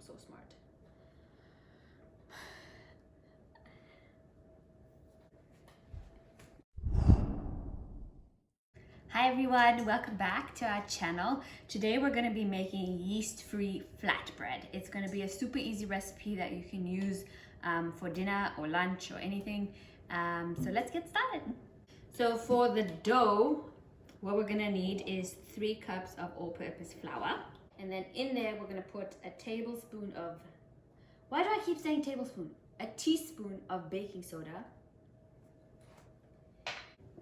so smart. Hi everyone, welcome back to our channel. Today we're going to be making yeast-free flatbread. It's going to be a super easy recipe that you can use for dinner or lunch or anything. So let's get started. So for the dough, what we're going to need is 3 cups of all-purpose flour. And then in there we're going to put a tablespoon of, why do I keep saying tablespoon? A teaspoon of baking soda.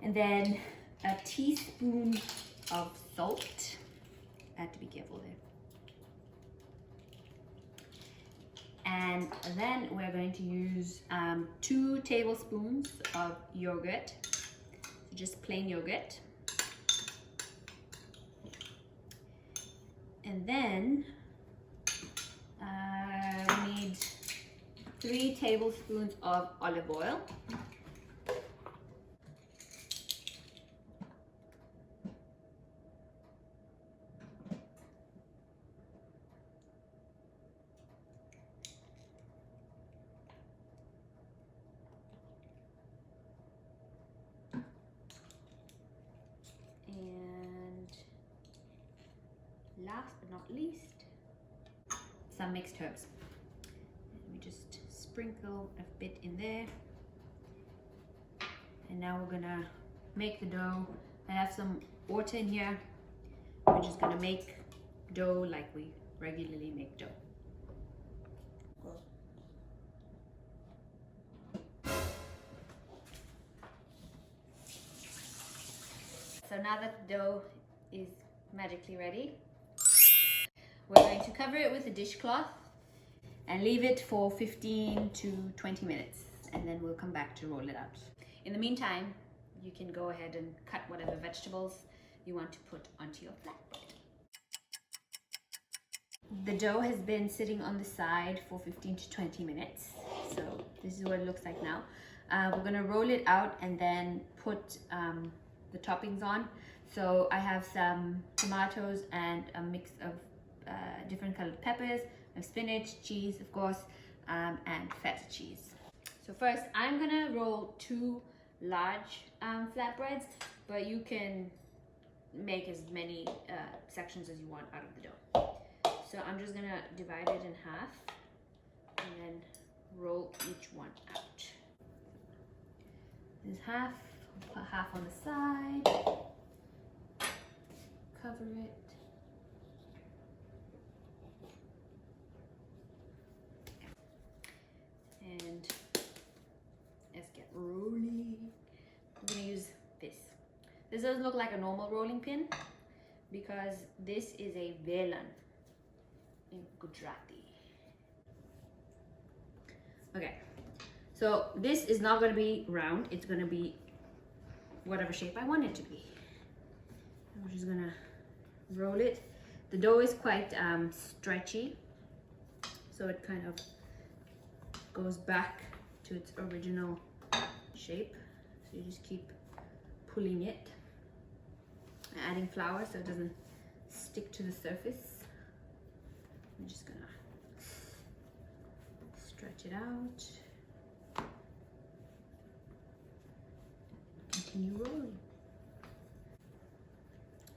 And then a teaspoon of salt. I have to be careful there. And then we're going to use 2 tablespoons of yogurt, so just plain yogurt. And then we need 3 tablespoons of olive oil. And last but not least, some mixed herbs. And we just sprinkle a bit in there. And now we're gonna make the dough. I have some water in here. We're just gonna make dough like we regularly make dough. So now that the dough is magically ready, we're going to cover it with a dishcloth and leave it for 15 to 20 minutes, and then we'll come back to roll it out. In the meantime, you can go ahead and cut whatever vegetables you want to put onto your flatbread. The dough has been sitting on the side for 15 to 20 minutes, so this is what it looks like now. We're going to roll it out and then put the toppings on. So I have some tomatoes and a mix of different colored peppers, spinach, cheese of course, and feta cheese. So first I'm gonna roll 2 large flatbreads, but you can make as many sections as you want out of the dough. So I'm just gonna divide it in half and then roll each one out. This is half. Put half on the side, cover it, and let's get rolling. I'm gonna use this. This doesn't look like a normal rolling pin because this is a velan in Gujarati. Okay, so this is not gonna be round, it's gonna be whatever shape I want it to be. I'm just gonna roll it. The dough is quite stretchy, so it kind of goes back to its original shape. So you just keep pulling it, adding flour so it doesn't stick to the surface. I'm just gonna stretch it out. Continue rolling.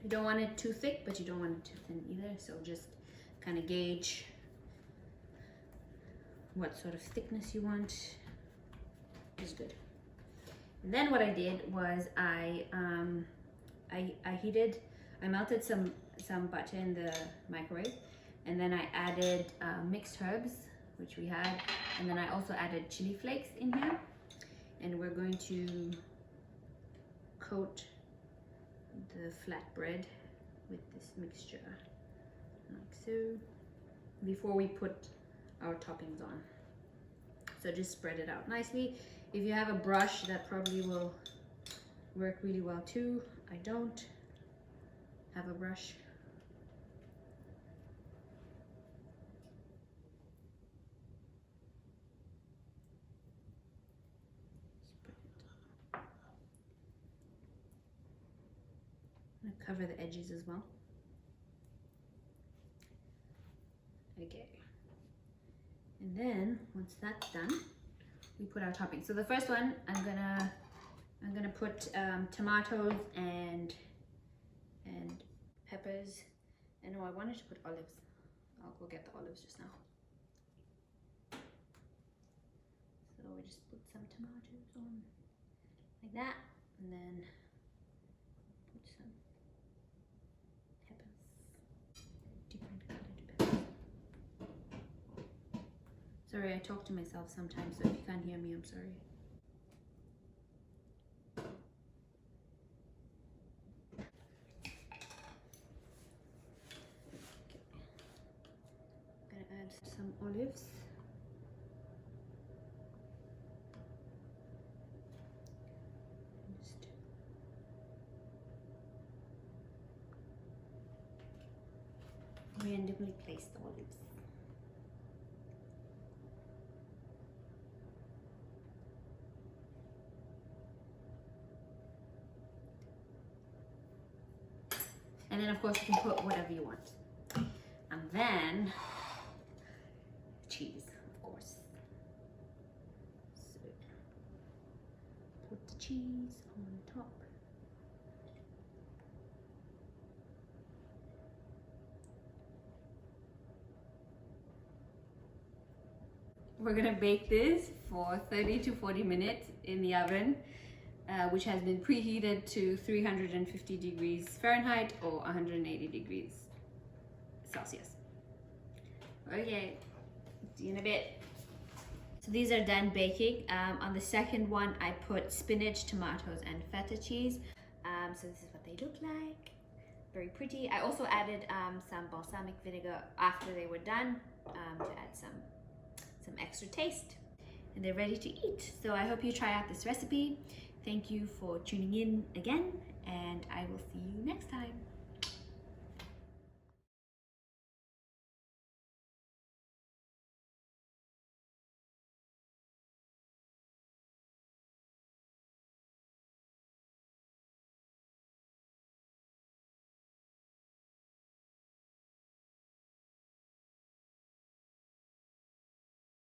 You don't want it too thick, but you don't want it too thin either, so just kind of gauge what sort of thickness you want is good. And then what I did was I melted some butter in the microwave, and then I added mixed herbs, which we had, and then I also added chili flakes in here, and we're going to coat the flatbread with this mixture like so before we put our toppings on. So just spread it out nicely. If you have a brush, that probably will work really well too. I don't have a brush. I'm gonna cover the edges as well. Okay. And then once that's done, we put our topping. So the first one, I'm gonna put tomatoes and peppers. And oh, I wanted to put olives. I'll go get the olives just now. So we just put some tomatoes on like that, and then put some peppers, different colored peppers. Sorry, I talk to myself sometimes, so if you can't hear me, I'm sorry. I'm gonna add some olives. Just randomly place the olives. And then of course you can put whatever you want. And then cheese, of course. So put the cheese on top. We're gonna bake this for 30 to 40 minutes in the oven, which has been preheated to 350 degrees Fahrenheit or 180 degrees Celsius. Okay, see you in a bit. So these are done baking. On the second one, I put spinach, tomatoes, and feta cheese. So this is what they look like. Very pretty. I also added some balsamic vinegar after they were done to add some extra taste. And they're ready to eat. So I hope you try out this recipe. Thank you for tuning in again, and I will see you next time.